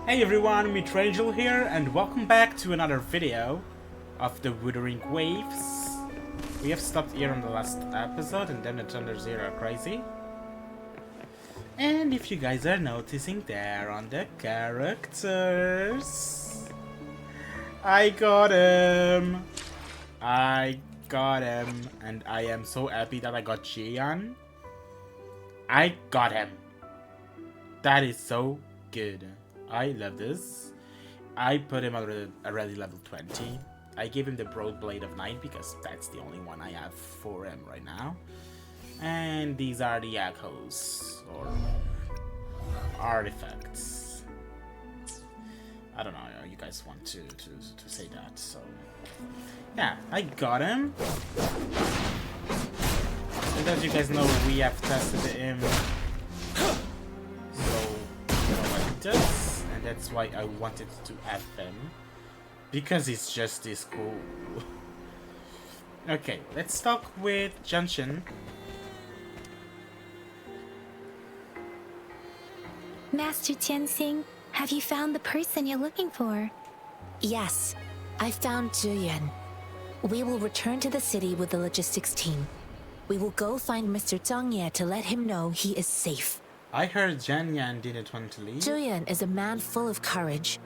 Hey everyone, Mitrangel here, and welcome back to another video of the Wuthering Waves. We have stopped here on the last episode, and then the thunders here are crazy. And if you guys are noticing there on the characters, I got him! I got him, and I am so happy that I got Jian. I got him! That is so good. I love this. I put him already level 20. I gave him the Broad Blade of Night because that's the only one I have for him right now. And these are the echoes, or artifacts. I don't know, you guys want to say that, so... Yeah, I got him. And as you guys know, we have tested him. So, you know what he does. And that's why I wanted to have him. Because he's just this cool. Okay, let's talk with Junshin. Master Tianxing, have you found the person you're looking for? Yes, I found Zhiyuan. We will return to the city with the logistics team. We will go find Mr. Zhang Ye to let him know he is safe. I heard Jian Yan didn't want to leave. Zhiyuan is a man full of courage.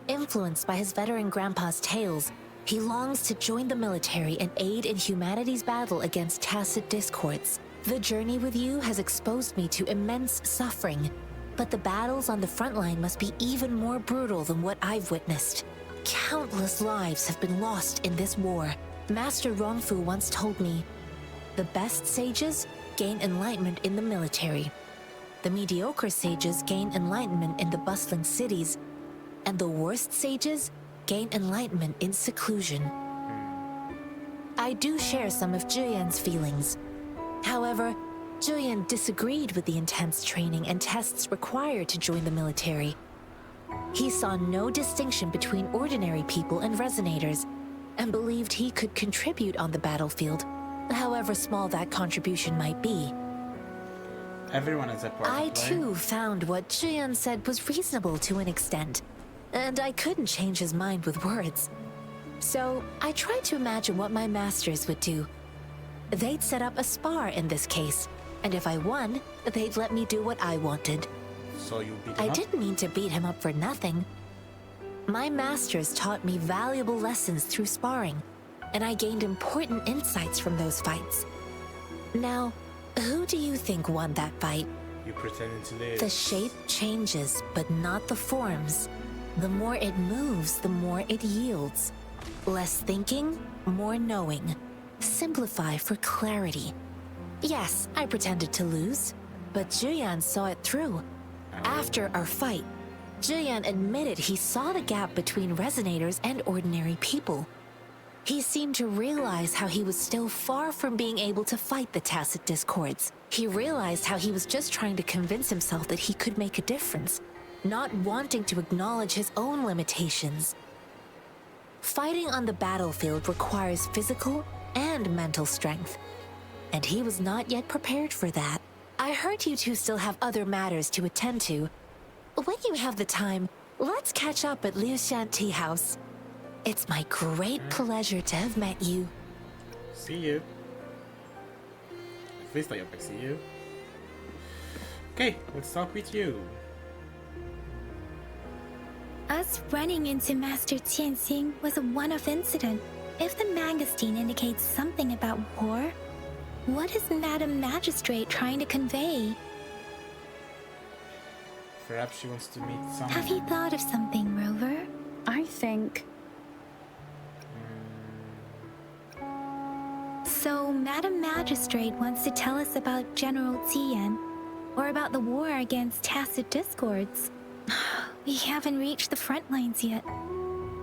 Influenced by his veteran grandpa's tales, he longs to join the military and aid in humanity's battle against tacit discords. The journey with you has exposed me to immense suffering, but the battles on the front line must be even more brutal than what I've witnessed. Countless lives have been lost in this war. Master Rongfu once told me, the best sages gain enlightenment in the military. The mediocre sages gain enlightenment in the bustling cities, and the worst sages gain enlightenment in seclusion. I do share some of Zhiyuan's feelings. However, Zhiyuan disagreed with the intense training and tests required to join the military. He saw no distinction between ordinary people and resonators, and believed he could contribute on the battlefield, however small that contribution might be. Everyone is a part I to play. too found what Zhiyuan said was reasonable to an extent, and I couldn't change his mind with words. So I tried to imagine what my masters would do. They'd set up a spar in this case, and if I won, they'd let me do what I wanted. So you beat him I up? didn't mean to beat him up for nothing. My masters taught me valuable lessons through sparring, and I gained important insights from those fights. Now, who do you think won that fight? You pretended to live. The shape changes, but not the forms. The more it moves, the more it yields. Less thinking, more knowing. Simplify for clarity. Yes, I pretended to lose, but Zhiyuan saw it through. After our fight, Zhiyuan admitted he saw the gap between resonators and ordinary people. He seemed to realize how he was still far from being able to fight the tacit discords. He realized how he was just trying to convince himself that he could make a difference, not wanting to acknowledge his own limitations. Fighting on the battlefield requires physical and mental strength, and he was not yet prepared for that. I heard you two still have other matters to attend to. When you have the time, let's catch up at Liu Shan Tea House. It's my great pleasure to have met you. See you. At least I hope I see you. Okay, let's talk with you. Us running into Master Tianxing was a one-off incident. If the Mangosteen indicates something about war, what is Madam Magistrate trying to convey? Perhaps she wants to meet someone. Have you thought of something, Rover? I think So, Madam Magistrate wants to tell us about General Tian, or about the war against tacit discords. We haven't reached the front lines yet,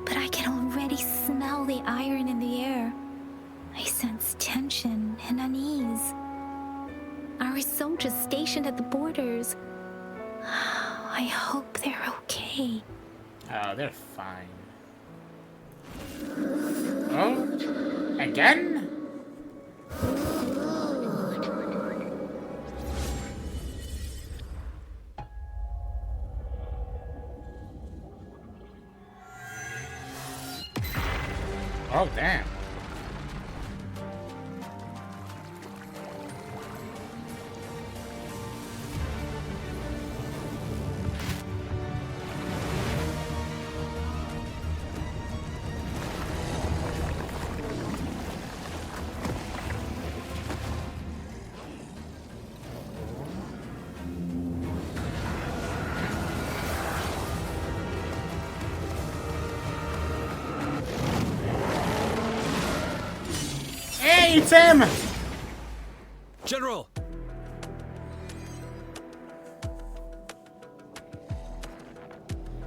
but I can already smell the iron in the air. I sense tension and unease. Our soldiers stationed at the borders, I hope they're okay. Oh, they're fine. Oh? Again? Oh, damn. Hey, it's him! General!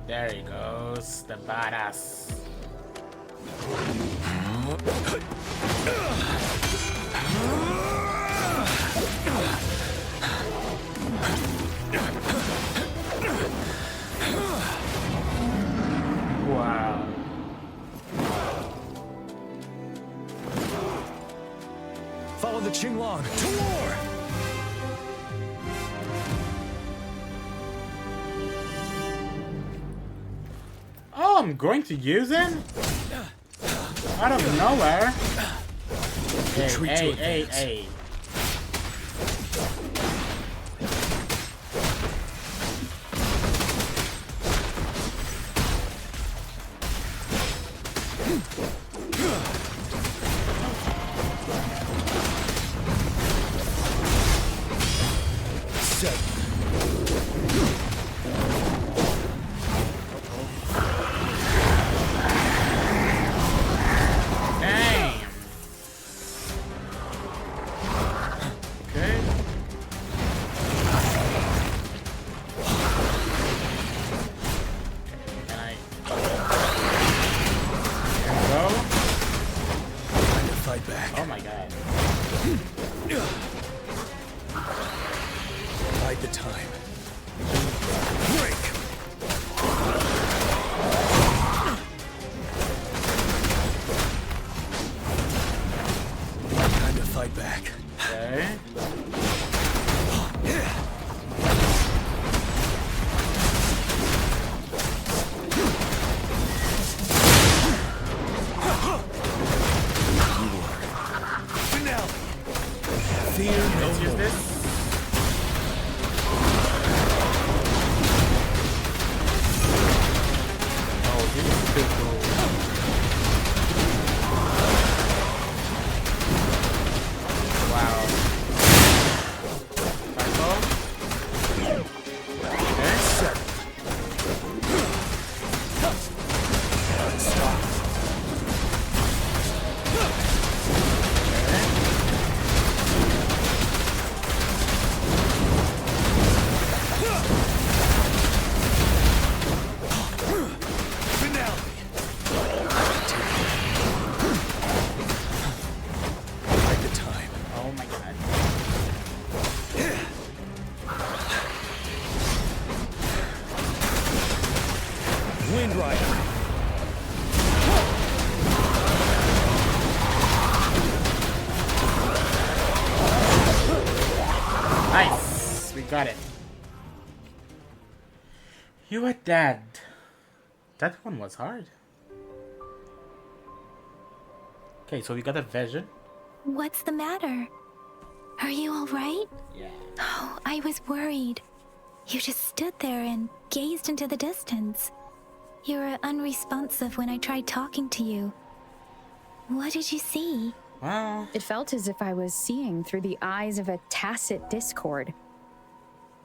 There he goes, the badass. Wow. Follow the Qinglong to war! Oh, I'm going to use him? Out of nowhere. Retreat to advance. Hey. Set. Damn. Okay. Can I go? Time to fight back. Oh my god. Bide the time. Break! Time to fight back. Okay. Finale! Fear no Let's use more. this. Oh, this is too cool. Wow. Cycle. Okay. Set. Stop. Finale! Bide the time. Oh my god. Wind Rider. Nice. We got it. You were dead. That one was hard. Okay, so we got a vision. What's the matter? Are you all right? Yeah. Oh, I was worried. You just stood there and gazed into the distance. You were unresponsive when I tried talking to you. What did you see? Well, It felt as if I was seeing through the eyes of a tacit discord.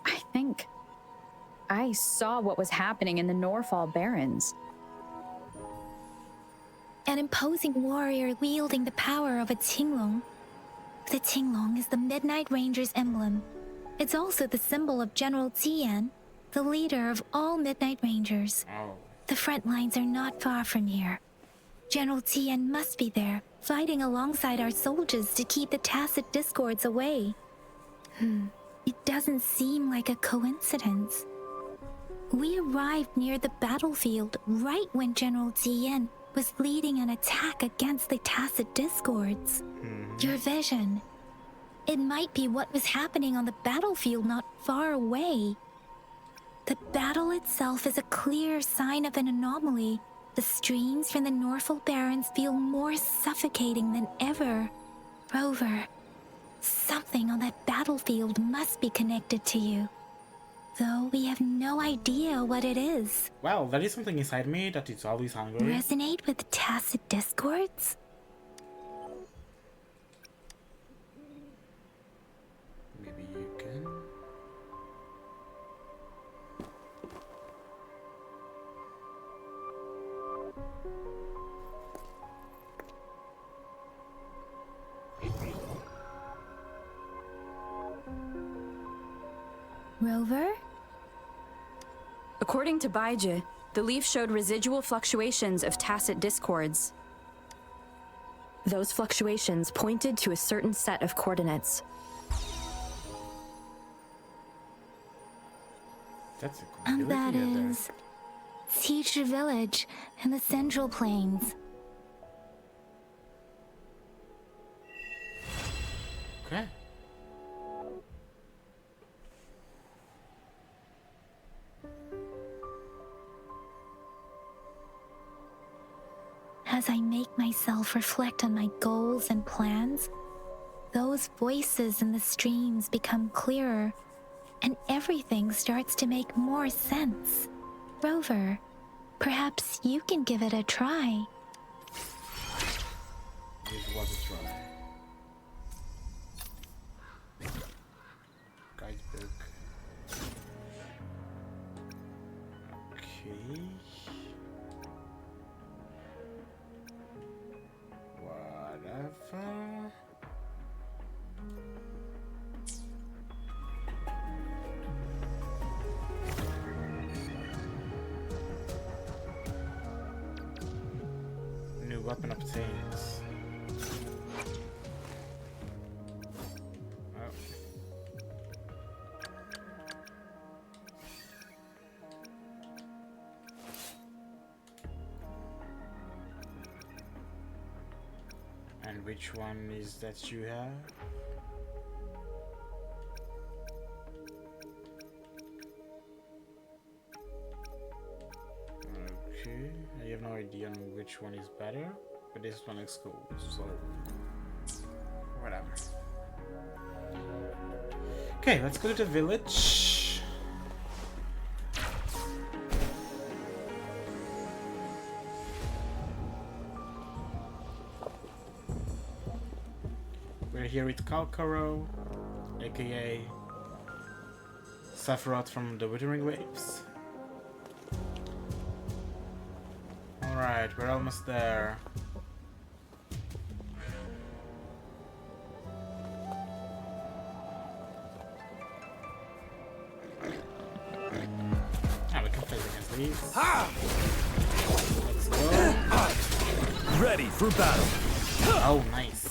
I think I saw what was happening in the Norfall Barrens. An imposing warrior wielding the power of a Qinglong. The Qinglong is the Midnight Ranger's emblem. It's also the symbol of General Tian, the leader of all Midnight Rangers. oh. The front lines are not far from here. General Tian must be there, fighting alongside our soldiers to keep the tacit discords away. It doesn't seem like a coincidence. We arrived near the battlefield right when General Tian was leading an attack against the tacit discords. Your vision. It might be what was happening on the battlefield not far away. The battle itself is a clear sign of an anomaly, The streams from the Norfolk Barrens feel more suffocating than ever. Rover, something on that battlefield must be connected to you. Though we have no idea what it is. Well, there is something inside me that is always hungry. Resonate with tacit discords? Maybe you can. Rover? According to Baiji, the leaf showed residual fluctuations of tacit discords. Those fluctuations pointed to a certain set of coordinates. That's a cool And ability that right there. is Teacher Village in the Central Plains. Okay. As I make myself reflect on my goals and plans, those voices in the streams become clearer, and everything starts to make more sense. Rover, perhaps you can give it a try. This was a try. Guidebook. Okay. Whatever. New weapon obtains. Oh. And which one is that you have? Okay, I have no idea on which one is better, but this one is cool, so whatever. Okay, let's go to the village. We're here with Kuro, aka Sephiroth from the Wuthering Waves. Alright, we're almost there. Ah, we can fight against these. Let's go. Ready for battle. Oh, nice.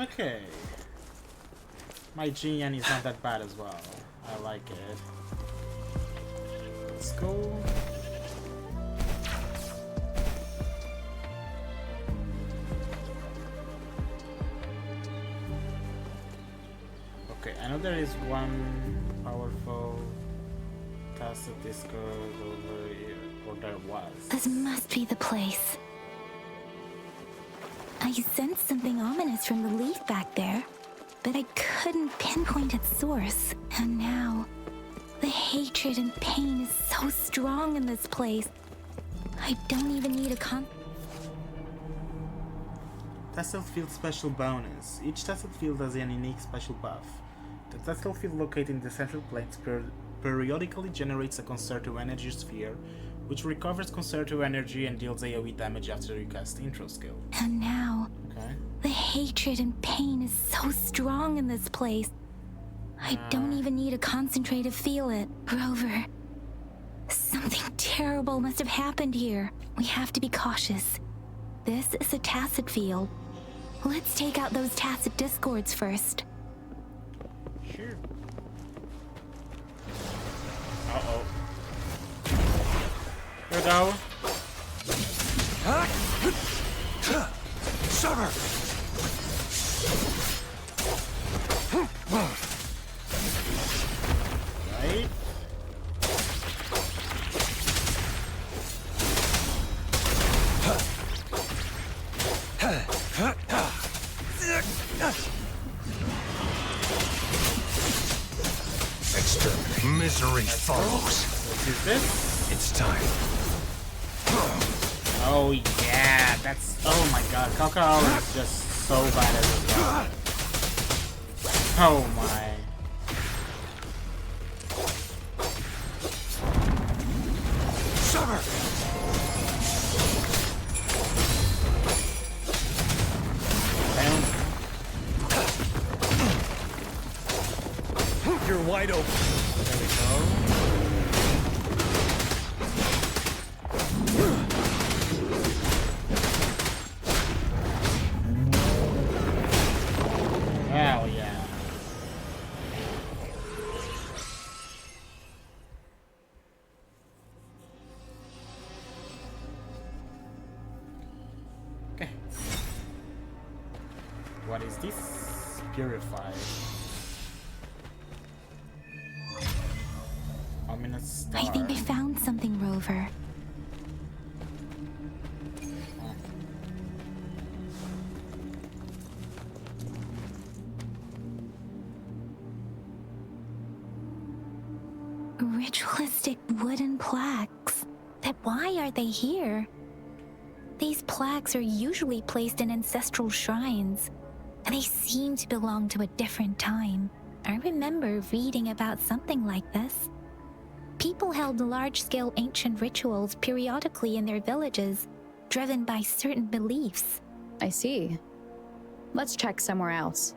Okay. My GN is not that bad as well. I like it. Let's go. Okay, I know there is one powerful tacit discord over here, or there was. This must be the place. I sensed something ominous from the leaf back there, but I couldn't pinpoint its source. And now, the hatred and pain is so strong in this place. I don't even need a Tacit Field Special Bonus. Each Tacit Field has a unique special buff. The Tacit Field located in the central plains periodically generates a Concerto Energy Sphere, which recovers Concerto Energy and deals AoE damage after you cast Intro skill. And now, Okay. the hatred and pain is so strong in this place. I don't even need to concentrate to feel it. Rover, something terrible must have happened here. We have to be cautious. This is a tacit field. Let's take out those tacit discords first. Sure. Uh-oh. Here we go. Shudder. Right. monster. Misery follows. Let's use this. It's time. Oh yeah, that's, oh my god, Coco is just so bad at this job. Oh my. Summer! You're wide open. There we go. Hell yeah. Okay. What is this? Purified. Ominous star. I think I found something, Rover. Ritualistic wooden plaques. But why are they here? These plaques are usually placed in ancestral shrines, and they seem to belong to a different time. I remember reading about something like this. People held large-scale ancient rituals periodically in their villages, driven by certain beliefs. I see. Let's check somewhere else.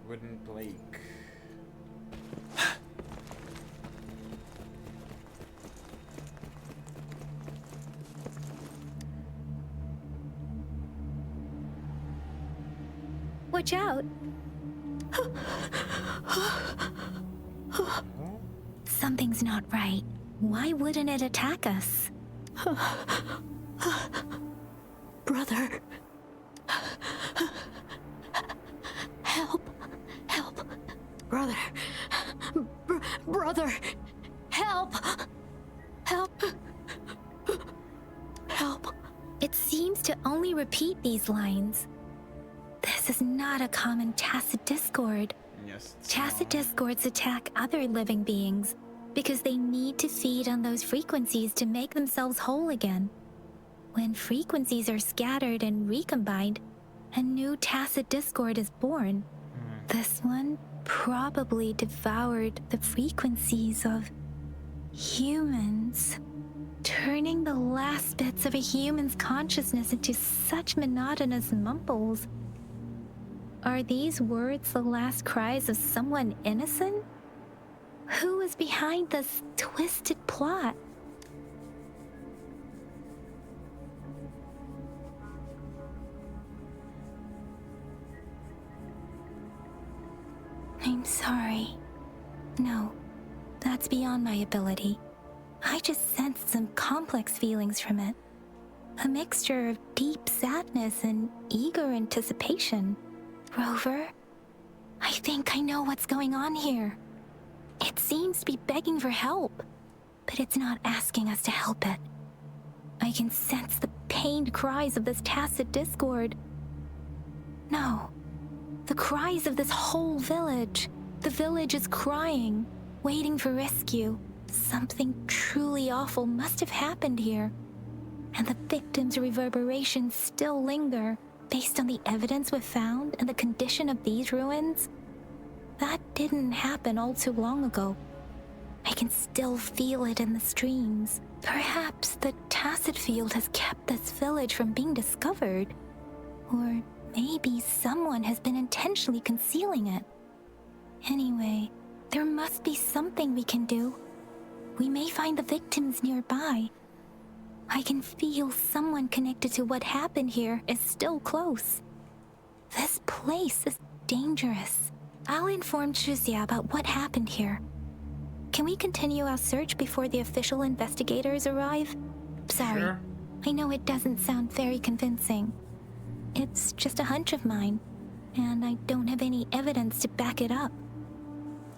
Wooden plague. Watch out! Something's not right. Why wouldn't it attack us? Brother. Help. Help. Brother. Brother. Help. Help. Help. It seems to only repeat these lines. This is not a common tacit discord. Yes. Tacit discords attack other living beings because they need to feed on those frequencies to make themselves whole again. When frequencies are scattered and recombined, a new tacit discord is born. This one probably devoured the frequencies of humans, turning the last bits of a human's consciousness into such monotonous mumbles. Are these words the last cries of someone innocent? Who is behind this twisted plot? I'm sorry. No, that's beyond my ability. I just sensed some complex feelings from it. A mixture of deep sadness and eager anticipation. Rover, I think I know what's going on here. It seems to be begging for help, but it's not asking us to help it. I can sense the pained cries of this tacit discord. No, the cries of this whole village. The village is crying, waiting for rescue. Something truly awful must have happened here, and the victims' reverberations still linger. Based on the evidence we've found and the condition of these ruins, that didn't happen all too long ago. I can still feel it in the streams. Perhaps the tacit field has kept this village from being discovered. Or maybe someone has been intentionally concealing it. Anyway, there must be something we can do. We may find the victims nearby. I can feel someone connected to what happened here is still close. This place is dangerous. I'll inform Shuzia about what happened here. Can we continue our search before the official investigators arrive? Sorry, Sure. I know it doesn't sound very convincing. It's just a hunch of mine, and I don't have any evidence to back it up.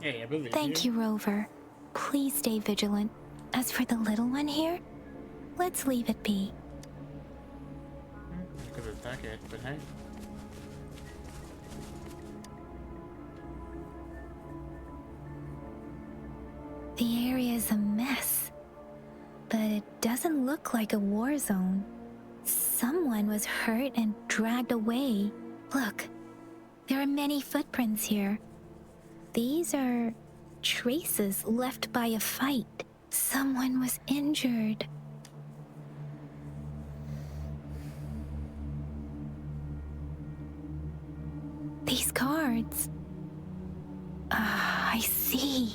Hey, I believe Thank you, Rover. Please stay vigilant. As for the little one here, let's leave it be. I could attack it, but hey. The area is a mess, but it doesn't look like a war zone. Someone was hurt and dragged away. Look, there are many footprints here. These are traces left by a fight. Someone was injured. These cards. I see.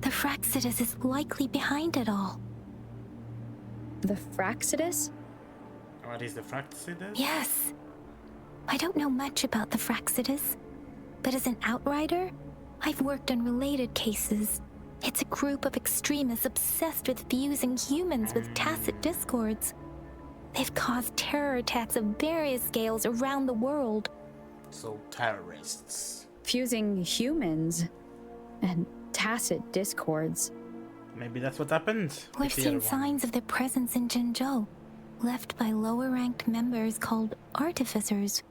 The Fraxidus is likely behind it all. The Fraxidus? What is the Fraxidus? Yes. I don't know much about the Fraxidus, but as an outrider, I've worked on related cases. It's a group of extremists obsessed with fusing humans with tacit discords. They've caused terror attacks of various scales around the world. So, terrorists. Fusing humans and tacit discords. Maybe that's what happened. We've with the seen other one. signs of their presence in Guangzhou, left by lower-ranked members called artificers.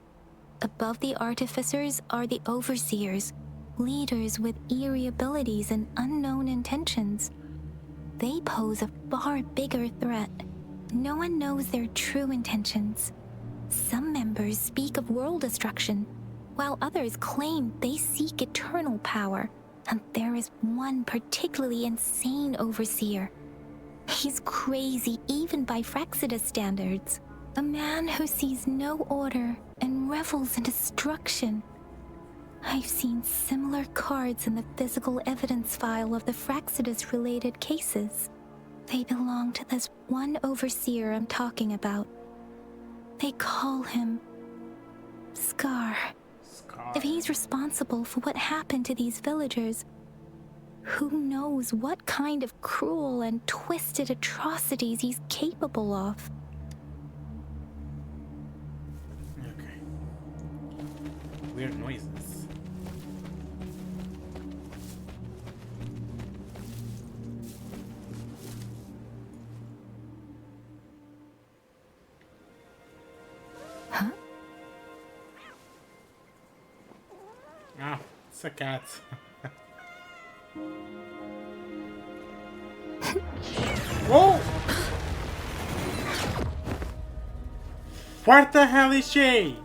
Above the artificers are the overseers, leaders with eerie abilities and unknown intentions. They pose a far bigger threat. No one knows their true intentions. Some members speak of world destruction, while others claim they seek eternal power. And there is one particularly insane overseer. He's crazy even by Fraxidus standards. A man who sees no order and revels in destruction. I've seen similar cards in the physical evidence file of the Fraxidus-related cases. They belong to this one overseer I'm talking about. They call him Scar. If he's responsible for what happened to these villagers, who knows what kind of cruel and twisted atrocities he's capable of. Okay. Weird noises. Huh? Ah, it's a cat. Whoa! What the hell is she?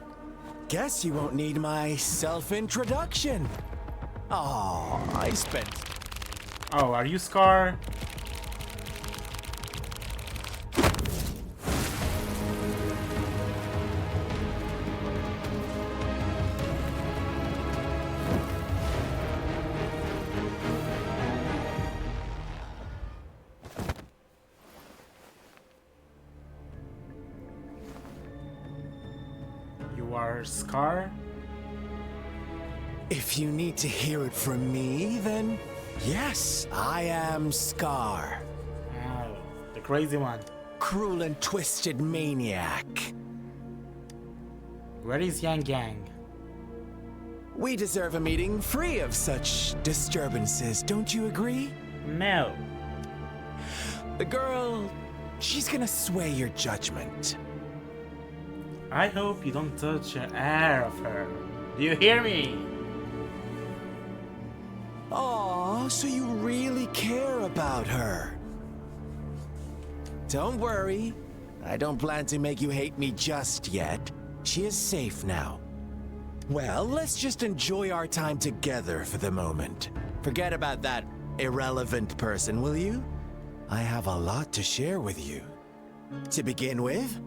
Guess you won't need my self-introduction. Oh, I spent... Oh, are you Scar? You are Scar? If you need to hear it from me, then yes, I am Scar. Oh, the crazy one. Cruel and twisted maniac. Where is Yang Yang? We deserve a meeting free of such disturbances, don't you agree? No. The girl, she's gonna sway your judgment. I hope you don't touch a hair of her. Do you hear me? Aw, so you really care about her. Don't worry. I don't plan to make you hate me just yet. She is safe now. Well, let's just enjoy our time together for the moment. Forget about that irrelevant person, will you? I have a lot to share with you. To begin with,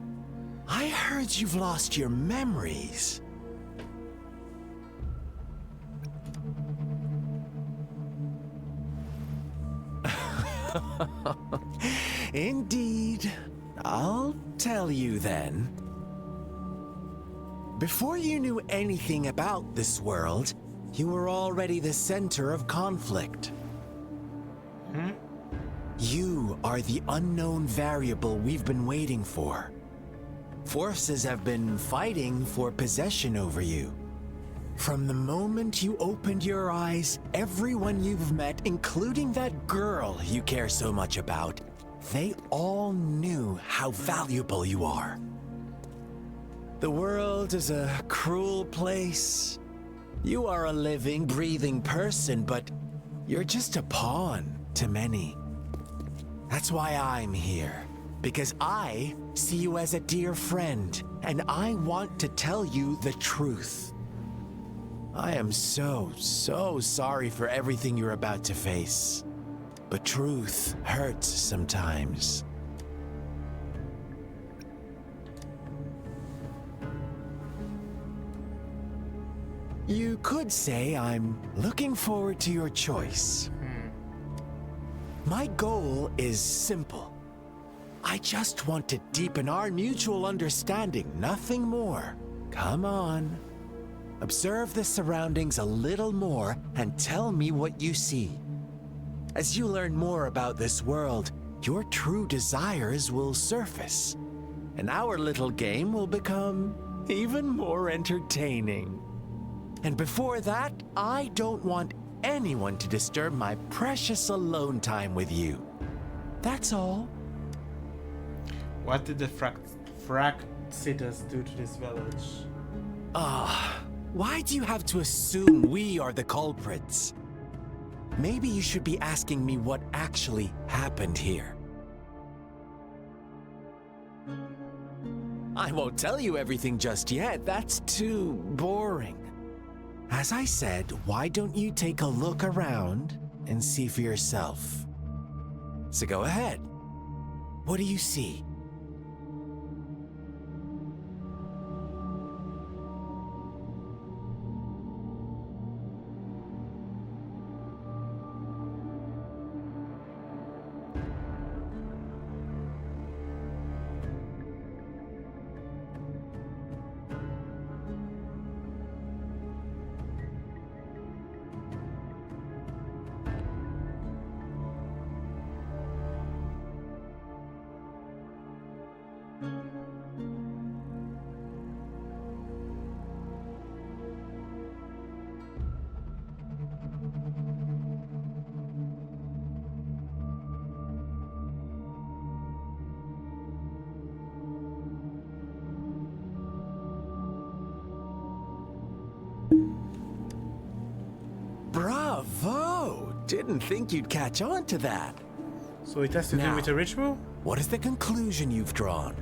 I heard you've lost your memories. Indeed. I'll tell you then. Before you knew anything about this world, you were already the center of conflict. You are the unknown variable we've been waiting for. Forces have been fighting for possession over you. From the moment you opened your eyes, everyone you've met, including that girl you care so much about, they all knew how valuable you are. The world is a cruel place. You are a living, breathing person, but You're just a pawn to many. That's why I'm here. Because I see you as a dear friend, and I want to tell you the truth. I am so sorry for everything you're about to face. But truth hurts sometimes. You could say I'm looking forward to your choice. My goal is simple. I just want to deepen our mutual understanding, nothing more. Come on. Observe the surroundings a little more and tell me what you see. As you learn more about this world, your true desires will surface, and our little game will become even more entertaining. And before that, I don't want anyone to disturb my precious alone time with you. That's all. What did the Fraxitas do to this village? Why do you have to assume we are the culprits? Maybe you should be asking me what actually happened here. I won't tell you everything just yet. That's too boring. As I said, why don't you take a look around and see for yourself? So go ahead. What do you see? Bravo! Didn't think you'd catch on to that. So it has to do with a ritual? What is the conclusion you've drawn?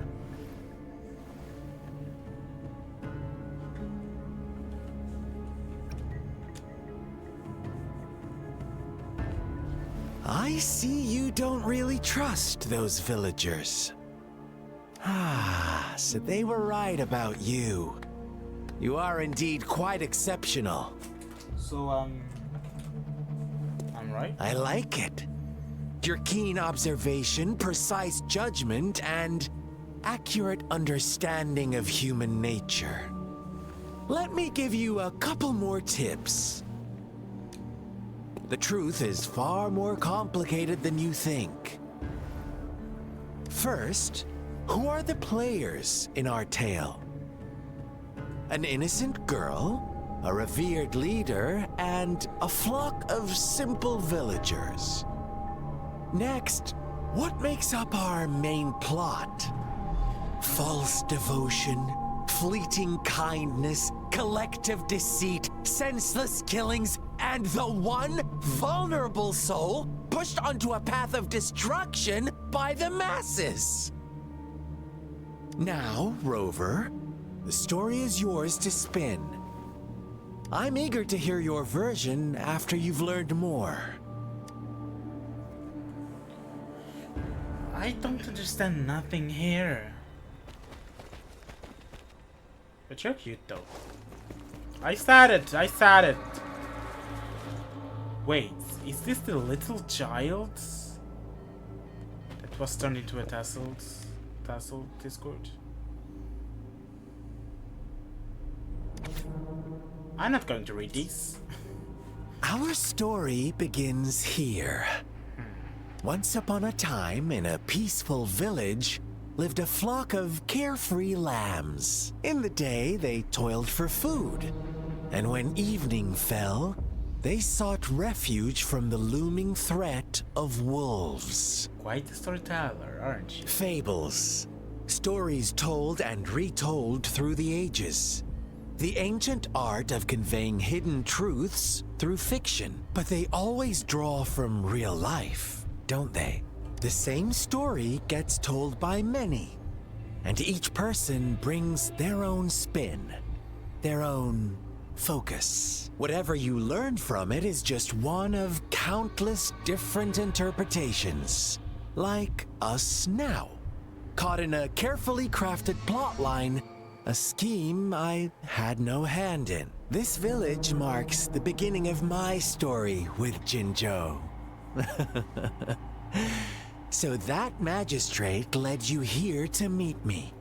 I see you don't really trust those villagers. So they were right about you. You are indeed quite exceptional. So, I'm right? I like it. Your keen observation, precise judgment, and accurate understanding of human nature. Let me give you a couple more tips. The truth is far more complicated than you think. First, who are the players in our tale? An innocent girl, a revered leader, and a flock of simple villagers. Next, what makes up our main plot? False devotion, fleeting kindness, collective deceit, senseless killings, and the one vulnerable soul pushed onto a path of destruction by the masses. Now, Rover, the story is yours to spin. I'm eager to hear your version after you've learned more. I don't understand nothing here. But you're cute though. I said it. Wait, is this the little child that was turned into a tassel Discord? I'm not going to read these. Our story begins here. Once upon a time, in a peaceful village, lived a flock of carefree lambs. In the day, they toiled for food. And when evening fell, they sought refuge from the looming threat of wolves. Quite a storyteller, aren't you? Fables. Stories told and retold through the ages. The ancient art of conveying hidden truths through fiction, but they always draw from real life, don't they? The same story gets told by many, and each person brings their own spin, their own focus. Whatever you learn from it is just one of countless different interpretations, like us now, caught in a carefully crafted plotline, a scheme I had no hand in. This village marks the beginning of my story with Jinzhou. So that magistrate led you here to meet me.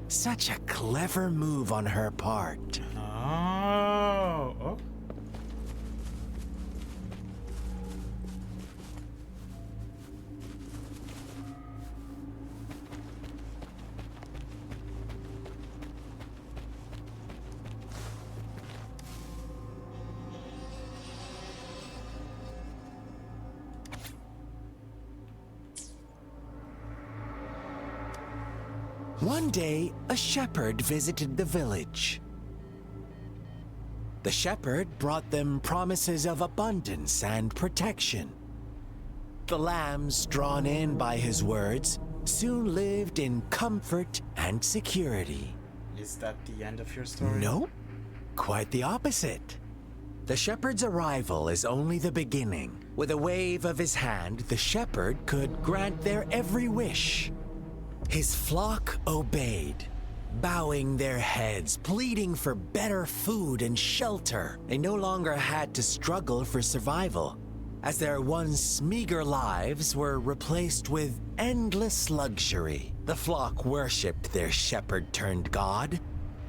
Such a clever move on her part. Oh. One day, a shepherd visited the village. The shepherd brought them promises of abundance and protection. The lambs, drawn in by his words, soon lived in comfort and security. Is that the end of your story? Nope, quite the opposite. The shepherd's arrival is only the beginning. With a wave of his hand, the shepherd could grant their every wish. His flock obeyed, bowing their heads, pleading for better food and shelter. They no longer had to struggle for survival, as their once meager lives were replaced with endless luxury. The flock worshipped their shepherd-turned-god,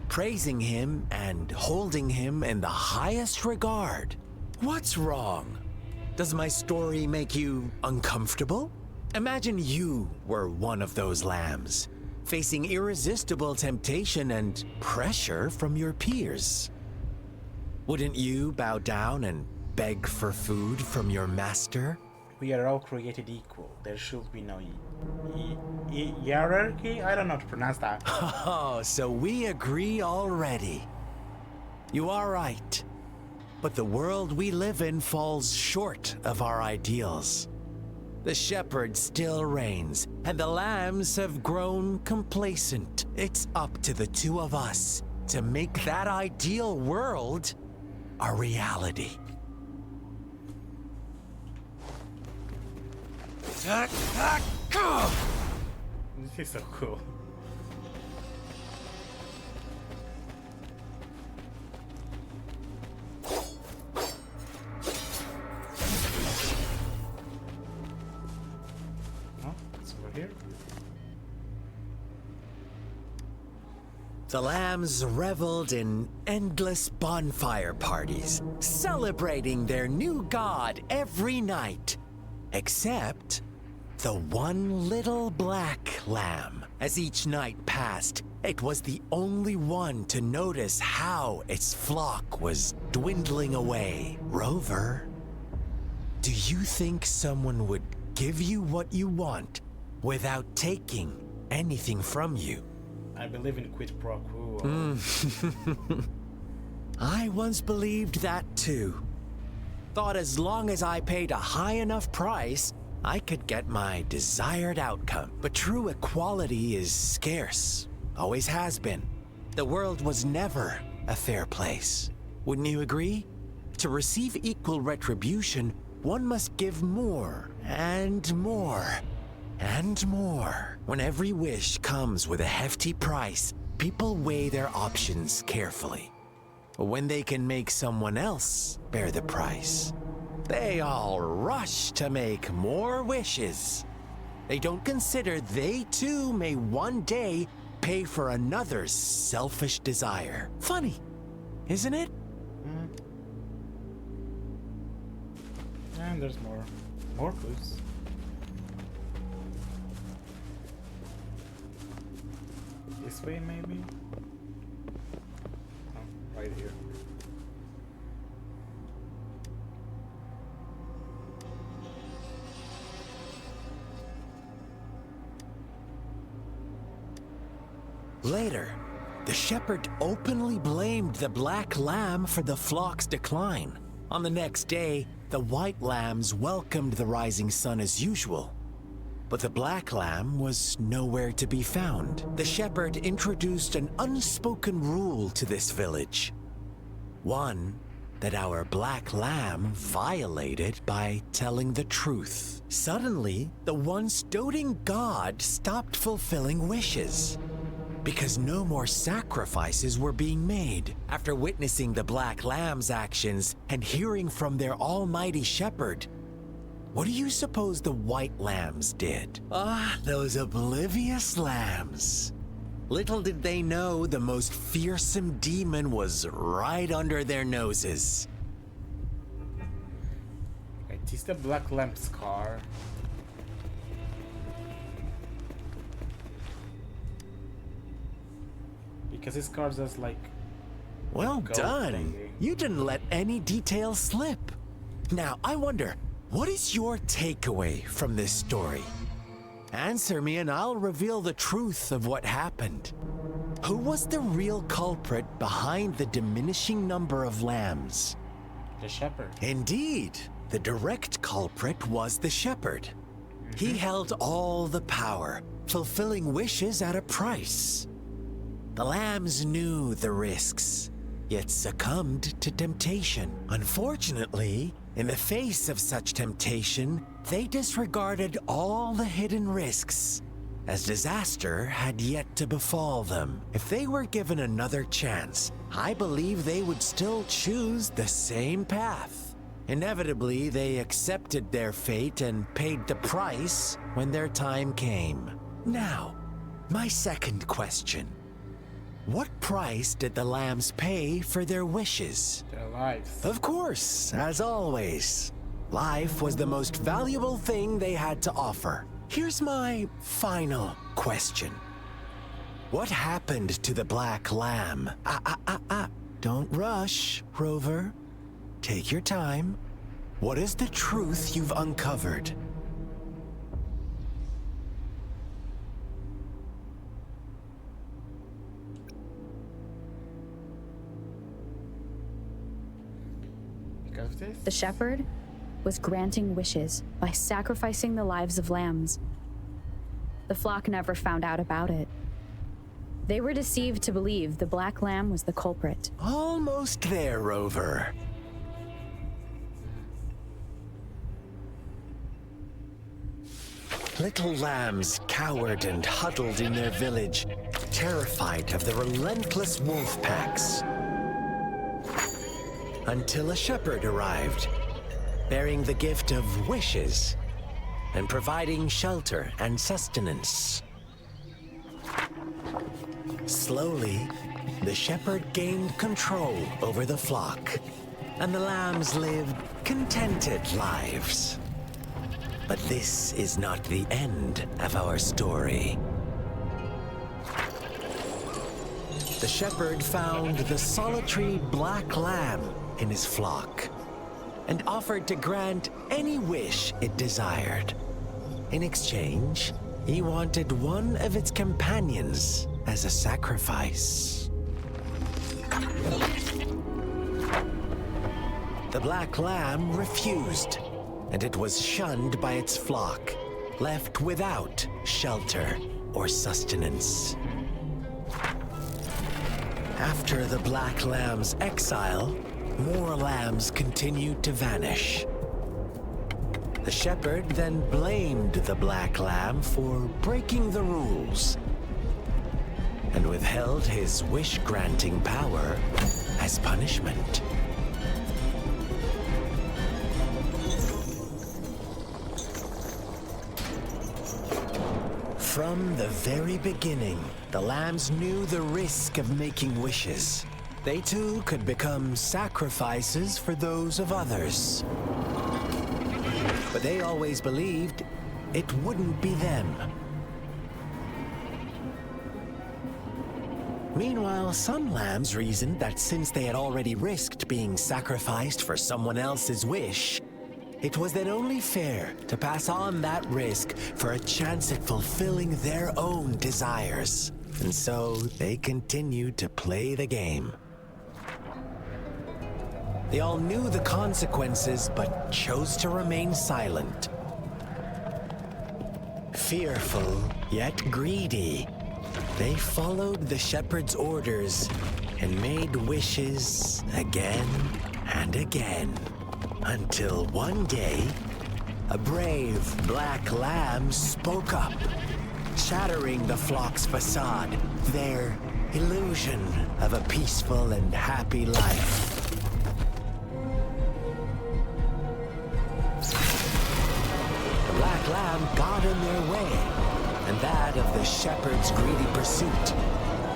praising him and holding him in the highest regard. What's wrong? Does my story make you uncomfortable? Imagine you were one of those lambs, facing irresistible temptation and pressure from your peers. Wouldn't you bow down and beg for food from your master? We are all created equal. There should be no hierarchy? I don't know how to pronounce that. Oh, so we agree already. You are right. But the world we live in falls short of our ideals. The shepherd still reigns, and the lambs have grown complacent. It's up to the two of us to make that ideal world a reality. This is so cool. Here. The lambs reveled in endless bonfire parties, celebrating their new god every night, except the one little black lamb. As each night passed, it was the only one to notice how its flock was dwindling away. Rover, do you think someone would give you what you want without taking anything from you? I believe in quid pro quo. I once believed that too. Thought as long as I paid a high enough price, I could get my desired outcome. But true equality is scarce. Always has been. The world was never a fair place. Wouldn't you agree? To receive equal retribution, one must give more and more. And more. When every wish comes with a hefty price, people weigh their options carefully. When they can make someone else bear the price, they all rush to make more wishes. They don't consider they too may one day pay for another's selfish desire. Funny, isn't it? And there's more clues. This way, maybe? Oh, right here. Later, the shepherd openly blamed the black lamb for the flock's decline. On the next day, the white lambs welcomed the rising sun as usual. But the black lamb was nowhere to be found. The shepherd introduced an unspoken rule to this village. One that our black lamb violated by telling the truth. Suddenly, the once doting god stopped fulfilling wishes because no more sacrifices were being made. After witnessing the black lamb's actions and hearing from their almighty shepherd, what do you suppose the white lambs did? Ah, those oblivious lambs. Little did they know the most fearsome demon was right under their noses. It is the black lamp's car. Because his car just like... Well gold done. thingy. You didn't let any details slip. Now, I wonder, what is your takeaway from this story? Answer me and I'll reveal the truth of what happened. Who was the real culprit behind the diminishing number of lambs? The shepherd. Indeed, the direct culprit was the shepherd. He held all the power, fulfilling wishes at a price. The lambs knew the risks, yet succumbed to temptation. Unfortunately, in the face of such temptation, they disregarded all the hidden risks, as disaster had yet to befall them. If they were given another chance, I believe they would still choose the same path. Inevitably, they accepted their fate and paid the price when their time came. Now, my second question. What price did the lambs pay for their wishes? Their lives. Of course, as always. Life was the most valuable thing they had to offer. Here's my final question. What happened to the black lamb? Don't rush, Rover. Take your time. What is the truth you've uncovered? Because of this? The shepherd was granting wishes by sacrificing the lives of lambs. The flock never found out about it. They were deceived to believe the black lamb was the culprit. Almost there, Rover. Little lambs cowered and huddled in their village, terrified of the relentless wolf packs. Until a shepherd arrived, bearing the gift of wishes and providing shelter and sustenance. Slowly, the shepherd gained control over the flock, and the lambs lived contented lives. But this is not the end of our story. The shepherd found the solitary black lamb in his flock and offered to grant any wish it desired. In exchange, he wanted one of its companions as a sacrifice. The black lamb refused, and it was shunned by its flock, left without shelter or sustenance. After the black lamb's exile, more lambs continued to vanish. The shepherd then blamed the black lamb for breaking the rules and withheld his wish-granting power as punishment. From the very beginning, the lambs knew the risk of making wishes. They too could become sacrifices for those of others. But they always believed it wouldn't be them. Meanwhile, some lambs reasoned that since they had already risked being sacrificed for someone else's wish, it was then only fair to pass on that risk for a chance at fulfilling their own desires. And so they continued to play the game. They all knew the consequences, but chose to remain silent. Fearful, yet greedy, they followed the shepherd's orders and made wishes again and again. Until one day, a brave black lamb spoke up, shattering the flock's facade, their illusion of a peaceful and happy life. The black lamb got in their way, and that of the shepherd's greedy pursuit,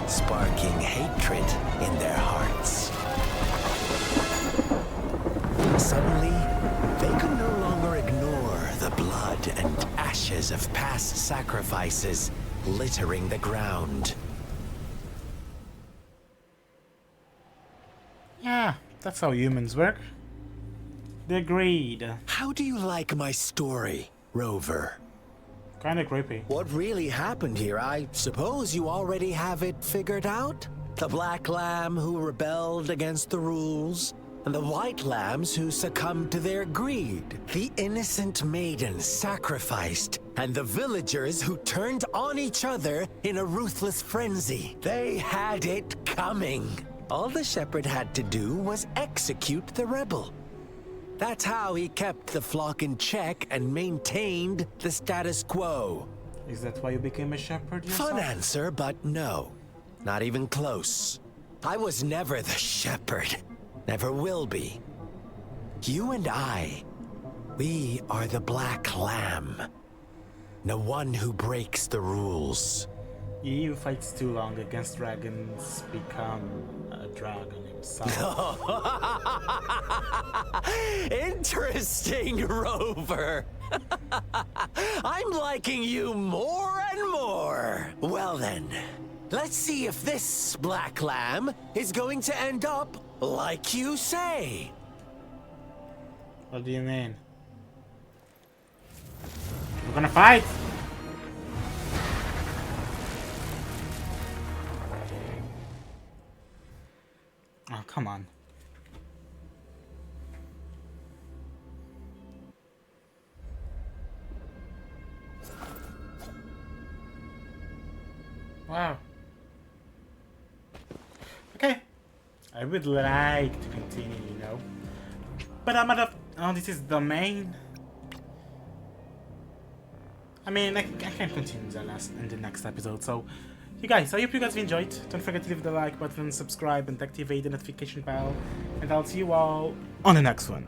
sparking hatred in their hearts. Suddenly, they could no longer ignore the blood and ashes of past sacrifices littering the ground. Yeah, that's how humans work. The greed. How do you like my story, Rover? Kinda creepy. What really happened here, I suppose you already have it figured out? The black lamb who rebelled against the rules, and the white lambs who succumbed to their greed. The innocent maidens sacrificed, and the villagers who turned on each other in a ruthless frenzy. They had it coming. All the shepherd had to do was execute the rebel. That's how he kept the flock in check and maintained the status quo. Is that why you became a shepherd yourself? Fun answer, but no. Not even close. I was never the shepherd. Never will be. You and I, we are the black lamb. The one who breaks the rules. He who fights too long against dragons become a dragon himself. Interesting, Rover. I'm liking you more and more. Well then, let's see if this black lamb is going to end up like you say. What do you mean? We're gonna fight! Oh, come on. Wow. Okay. I would like to continue, you know. But I'm out of... Oh, this is the main... I mean, I can continue in the next episode, so... You guys, I hope you guys enjoyed. Don't forget to leave the like button, subscribe, and activate the notification bell. And I'll see you all on the next one.